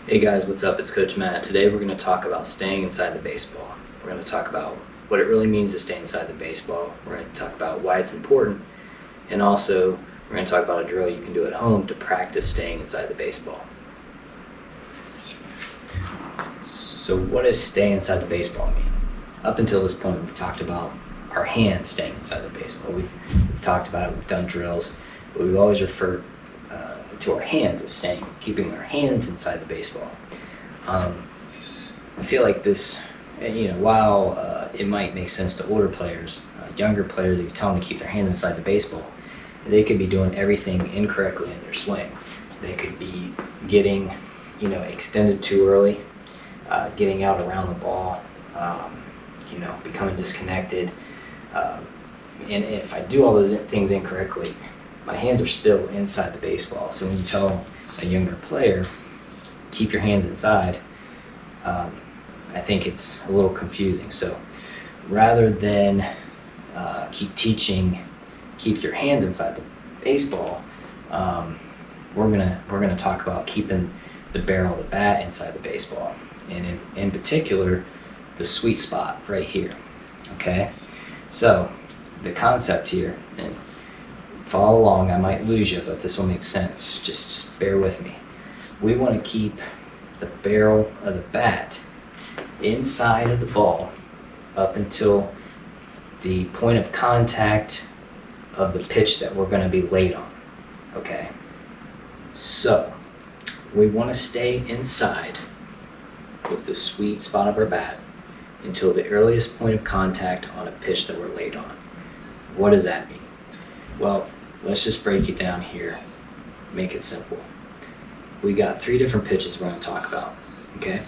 Hey guys, what's up? It's Coach Matt. Today we're going to talk about staying inside the baseball. We're going to talk about what it really means to stay inside the baseball. We're going to talk about why it's important, and also we're going to talk about a drill you can do at home to practice staying inside the baseball. So what does stay inside the baseball mean? Up until this point, we've talked about our hands staying inside the baseball. We've talked about it, we've done drills, but we've always referred to our hands as keeping our hands inside the baseball. I feel like this, while it might make sense to older players, younger players, if you tell them to keep their hands inside the baseball, they could be doing everything incorrectly in their swing. They could be getting, extended too early, getting out around the ball, becoming disconnected. And if I do all those things incorrectly, my hands are still inside the baseball. So when you tell a younger player, keep your hands inside, I think it's a little confusing. So rather than keep teaching, keep your hands inside the baseball, we're gonna talk about keeping the barrel of the bat inside the baseball, and in particular, the sweet spot right here. Okay, so the concept here, and follow along, I might lose you, but this will make sense. Just bear with me. We want to keep the barrel of the bat inside of the ball up until the point of contact of the pitch that we're going to be laid on. Okay? So, we want to stay inside with the sweet spot of our bat until the earliest point of contact on a pitch that we're laid on. What does that mean? Well, let's just break it down here, make it simple. We got 3 different pitches we're going to talk about, okay?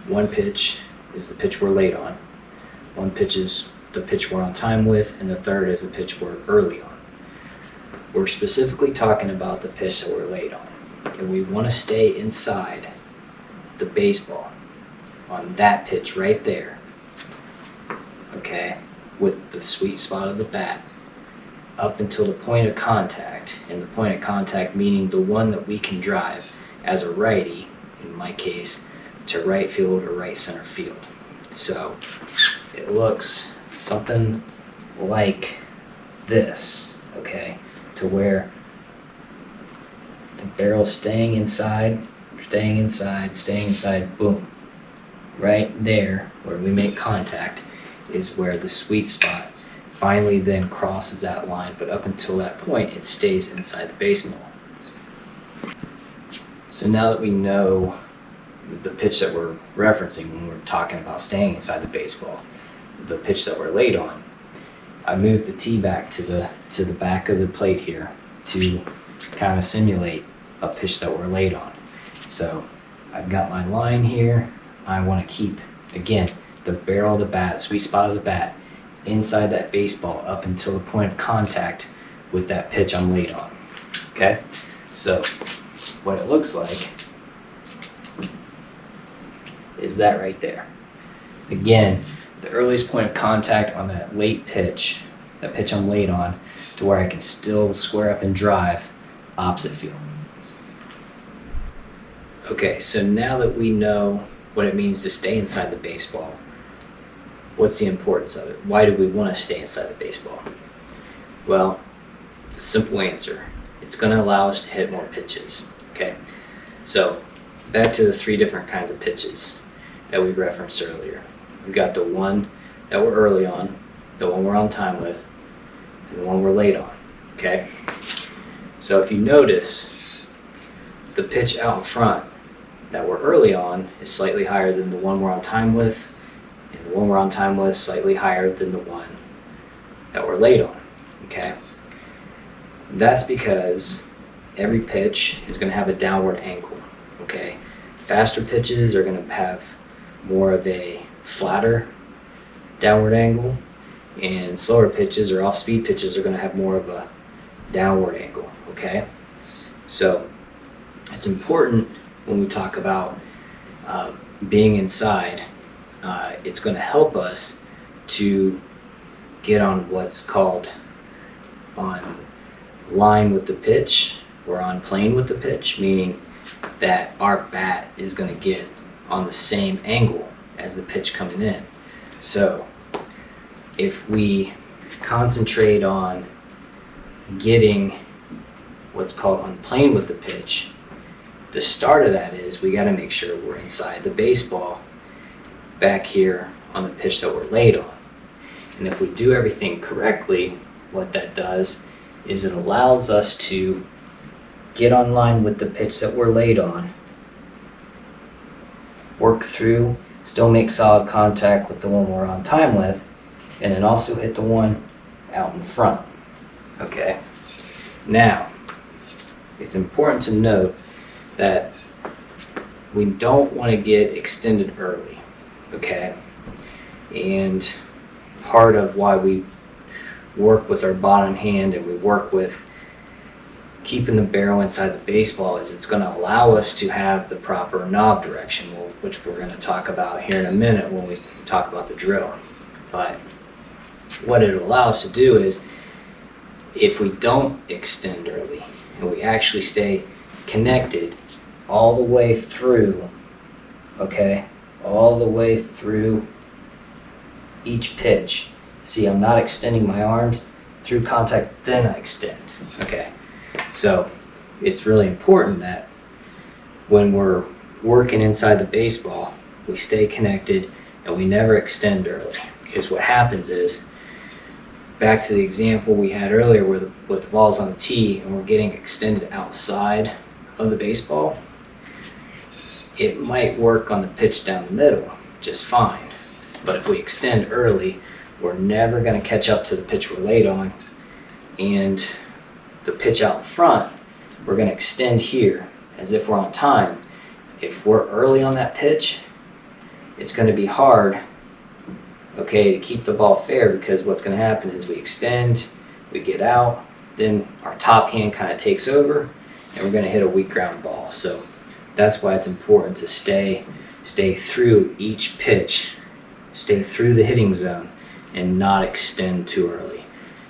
One pitch is the pitch we're late on. One pitch is the pitch we're on time with, and the third is the pitch we're early on. We're specifically talking about the pitch that we're late on, and we want to stay inside the baseball on that pitch right there, okay, with the sweet spot of the bat up until the point of contact, and the point of contact meaning the one that we can drive as a righty, in my case, to right field or right center field. So it looks something like this, okay, to where the barrel's staying inside, boom. Right there where we make contact is where the sweet spot finally then crosses that line, but up until that point it stays inside the baseball. So now that we know the pitch that we're referencing when we're talking about staying inside the baseball, the pitch that we're laid on, I moved the tee back to the back of the plate here to kind of simulate a pitch that we're laid on. So I've got my line here. I want to keep, again, the barrel of the bat, the sweet spot of the bat, inside that baseball up until the point of contact with that pitch I'm laid on. Okay? So what it looks like is that right there. Again, the earliest point of contact on that late pitch, that pitch I'm laid on, to where I can still square up and drive opposite field. Okay, so now that we know what it means to stay inside the baseball, what's the importance of it? Why do we want to stay inside the baseball? Well, the simple answer, it's going to allow us to hit more pitches. Okay, so back to the 3 different kinds of pitches that we referenced earlier. We've got the one that we're early on, the one we're on time with, and the one we're late on. Okay, so if you notice, the pitch out in front that we're early on is slightly higher than the one we're on time with, and the one we're on time with slightly higher than the one that we're late on. Okay, that's because every pitch is going to have a downward angle. Okay, faster pitches are going to have more of a flatter downward angle, and slower pitches or off-speed pitches are going to have more of a downward angle. Okay, so it's important when we talk about being inside. It's going to help us to get on what's called on line with the pitch or on plane with the pitch, meaning that our bat is going to get on the same angle as the pitch coming in. So if we concentrate on getting what's called on plane with the pitch, the start of that is we got to make sure we're inside the baseball back here on the pitch that we're laid on. And if we do everything correctly, what that does is it allows us to get on line with the pitch that we're laid on, work through, still make solid contact with the one we're on time with, and then also hit the one out in front. Okay? Now, it's important to note that we don't want to get extended early. Okay? And part of why we work with our bottom hand and we work with keeping the barrel inside the baseball is it's going to allow us to have the proper knob direction, which we're going to talk about here in a minute when we talk about the drill. But what it will allow us to do is if we don't extend early and we actually stay connected all the way through, okay, all the way through each pitch. See, I'm not extending my arms through contact, then I extend. Okay, so it's really important that when we're working inside the baseball, we stay connected and we never extend early. Because what happens is, back to the example we had earlier where the ball's on the tee and we're getting extended outside of the baseball, it might work on the pitch down the middle just fine. But if we extend early, we're never going to catch up to the pitch we're laid on. And the pitch out in front, we're going to extend here as if we're on time. If we're early on that pitch, it's going to be hard, okay, to keep the ball fair, because what's going to happen is we extend, we get out, then our top hand kind of takes over, and we're going to hit a weak ground ball. So that's why it's important to stay through each pitch, stay through the hitting zone, and not extend too early.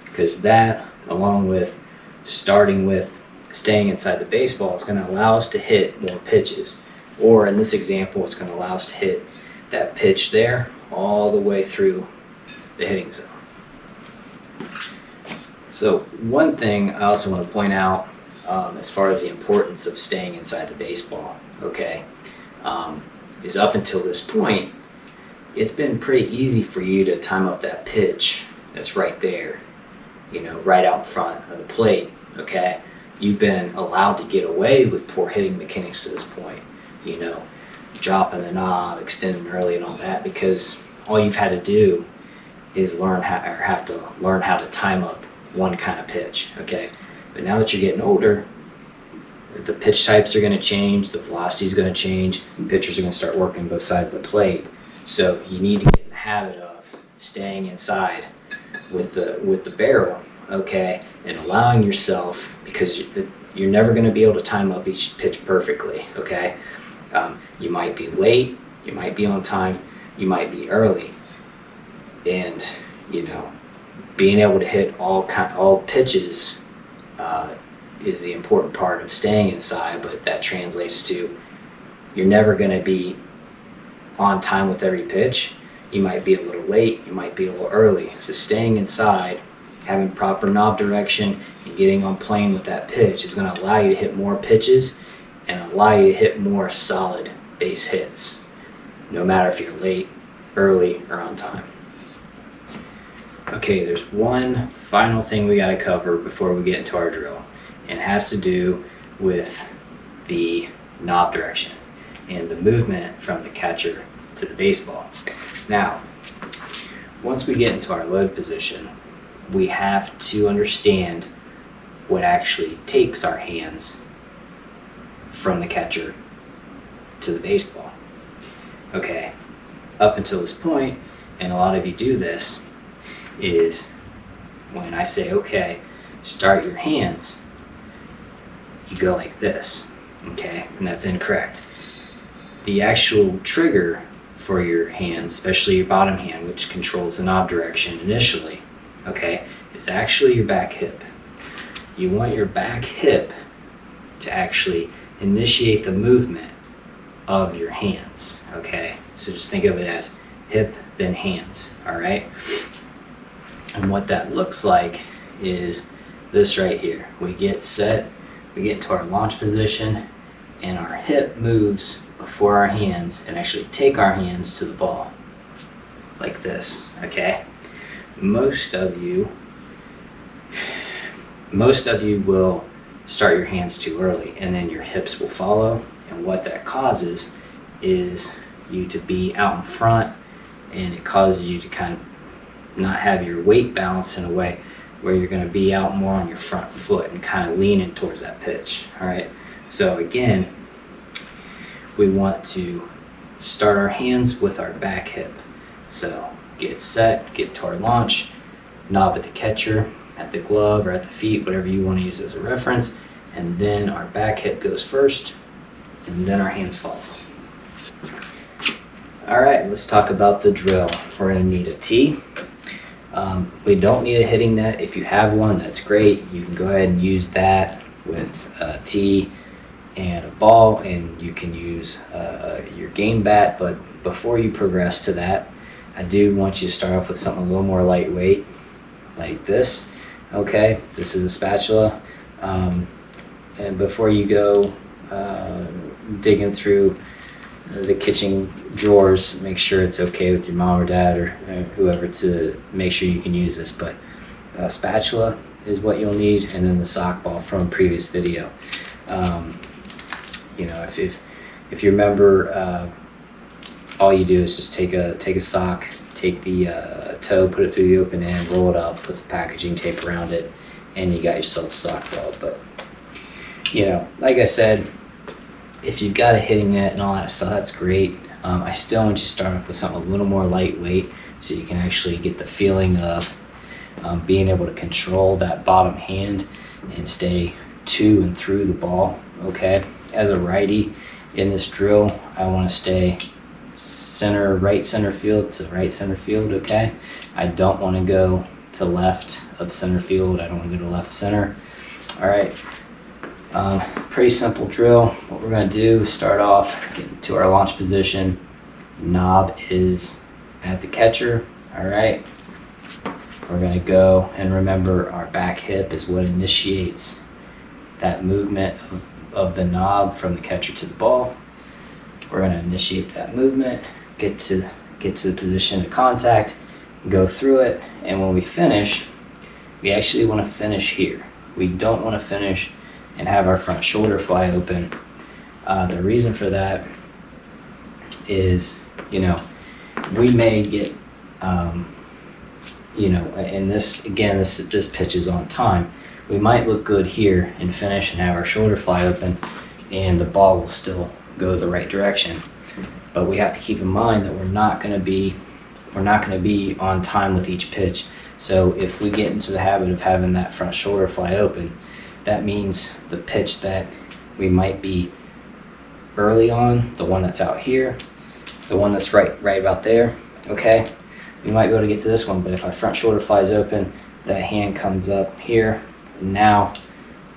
Because that, along with starting with staying inside the baseball, is going to allow us to hit more pitches. Or in this example, it's going to allow us to hit that pitch there all the way through the hitting zone. So one thing I also want to point out as far as the importance of staying inside the baseball, okay, is up until this point, it's been pretty easy for you to time up that pitch that's right there, you know, right out in front of the plate, okay? You've been allowed to get away with poor hitting mechanics to this point, you know, dropping the knob, extending early and all that, because all you've had to do is have to learn how to time up one kind of pitch, okay? But now that you're getting older, the pitch types are going to change, the velocity is going to change, pitchers are going to start working both sides of the plate. So you need to get in the habit of staying inside with the barrel, okay, and allowing yourself, because you're never going to be able to time up each pitch perfectly, okay? You might be late, you might be on time, you might be early, and you know, being able to hit all pitches is the important part of staying inside. But that translates to you're never going to be on time with every pitch. You might be a little late, you might be a little early. So staying inside, having proper knob direction, and getting on plane with that pitch is going to allow you to hit more pitches and allow you to hit more solid base hits, no matter if you're late, early, or on time. Okay, there's one final thing we got to cover before we get into our drill, and it has to do with the knob direction and the movement from the catcher to the baseball. Now, once we get into our load position, we have to understand what actually takes our hands from the catcher to the baseball. Okay, up until this point, and a lot of you do this, is when I say, okay, start your hands, you go like this, okay, and that's incorrect. The actual trigger for your hands, especially your bottom hand, which controls the knob direction initially, okay, is actually your back hip. You want your back hip to actually initiate the movement of your hands, okay? So just think of it as hip, then hands, all right? And what that looks like is this right here. We get set, we get into our launch position, and our hip moves before our hands and actually take our hands to the ball, like this, okay? Most of you will start your hands too early, and then your hips will follow, and what that causes is you to be out in front, and it causes you to kind of not have your weight balanced in a way where you're going to be out more on your front foot and kind of leaning towards that pitch. All right, so again, we want to start our hands with our back hip. So get set, get to our launch, knob at the catcher, at the glove, or at the feet, whatever you want to use as a reference, and then our back hip goes first, and then our hands follow. All right, let's talk about the drill. We're going to need a tee. We don't need a hitting net. If you have one, that's great. You can go ahead and use that with a tee and a ball, and you can use your game bat. But before you progress to that, I do want you to start off with something a little more lightweight, like this. Okay, this is a spatula. And before you go digging through the kitchen drawers, make sure it's okay with your mom or dad or whoever to make sure you can use this. But a spatula is what you'll need, and then the sock ball from a previous video. You know, if you remember, all you do is just take a sock, take the toe, put it through the open end, roll it up, put some packaging tape around it, and you got yourself a sock ball. But you know, like I said, if you've got a hitting net and all that stuff, that's great. I still want you to start off with something a little more lightweight so you can actually get the feeling of being able to control that bottom hand and stay to and through the ball, okay? As a righty in this drill, I want to stay right center field to right center field, okay? I don't want to go to left of center field. I don't want to go to left center. All right. Pretty simple drill. What we're going to do is start off, get to our launch position. Knob is at the catcher. All right. We're going to go, and remember, our back hip is what initiates that movement of the knob from the catcher to the ball. We're going to initiate that movement, get to the position of contact, go through it, and when we finish, we actually want to finish here. We don't want to finish and have our front shoulder fly open. The reason for that is, you know, we may get, you know, and this, again, this pitch is on time. We might look good here and finish and have our shoulder fly open, and the ball will still go the right direction. But we have to keep in mind that we're not going to be on time with each pitch. So if we get into the habit of having that front shoulder fly open, that means the pitch that we might be early on, the one that's out here, the one that's right about there, okay? We might be able to get to this one, but if our front shoulder flies open, that hand comes up here, and now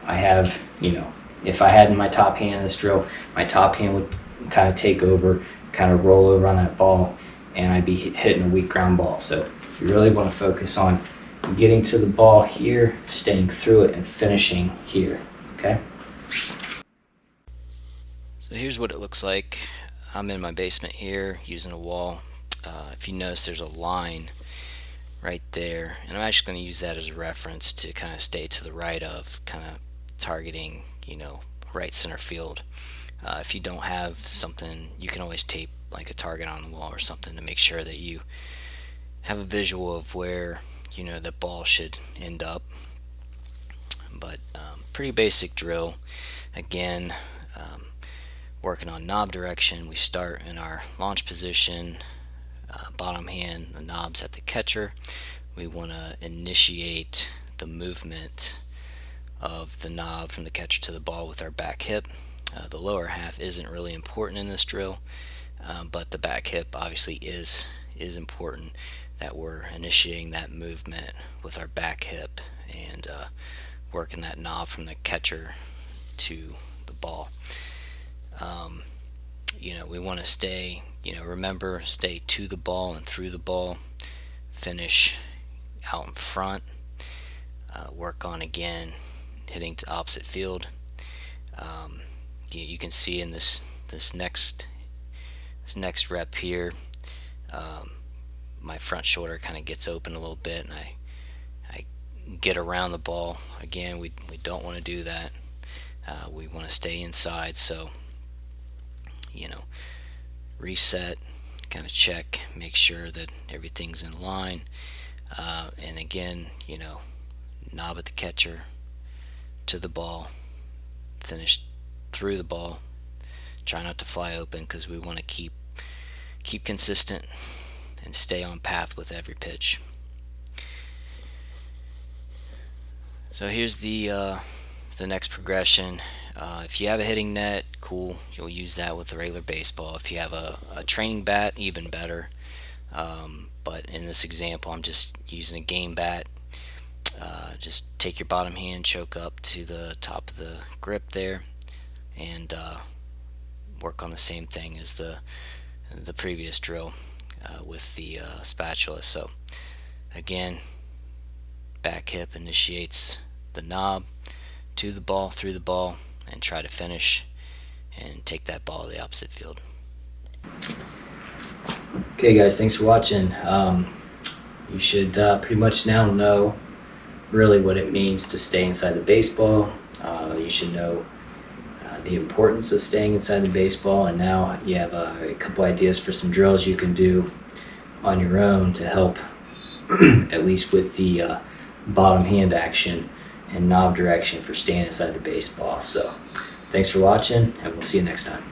I have, you know, if I had in my top hand this drill, my top hand would kind of take over, kind of roll over on that ball, and I'd be hitting a weak ground ball. So you really want to focus on getting to the ball here, staying through it, and finishing here, okay? So here's what it looks like. I'm in my basement here using a wall. If you notice, there's a line right there, and I'm actually going to use that as a reference to kind of stay to the right of, kind of targeting, you know, right center field. If you don't have something, you can always tape like a target on the wall or something to make sure that you have a visual of where, you know, the ball should end up. But pretty basic drill. Again, working on knob direction, we start in our launch position, bottom hand, the knob's at the catcher. We want to initiate the movement of the knob from the catcher to the ball with our back hip. The lower half isn't really important in this drill, but the back hip obviously is important, that we're initiating that movement with our back hip and working that knob from the catcher to the ball. We want to stay, remember, stay to the ball and through the ball, finish out in front, work on again hitting to opposite field. You can see in this next rep here, my front shoulder kind of gets open a little bit, and I get around the ball. Again, we don't want to do that. We want to stay inside. So, reset, kind of check, make sure that everything's in line. And again, knob at the catcher, to the ball, finish through the ball. Try not to fly open because we want to keep consistent and stay on path with every pitch. So here's the next progression. If you have a hitting net, cool, you'll use that with the regular baseball. If you have a training bat, even better. But in this example, I'm just using a game bat. Just take your bottom hand, choke up to the top of the grip there, and work on the same thing as the previous drill with the spatula. So again, back hip initiates the knob to the ball, through the ball, and try to finish and take that ball to the opposite field. Okay, guys, thanks for watching. You should pretty much now know really what it means to stay inside the baseball. You should know the importance of staying inside the baseball, and now you have a couple ideas for some drills you can do on your own to help at least with the bottom hand action and knob direction for staying inside the baseball. So thanks for watching, and we'll see you next time.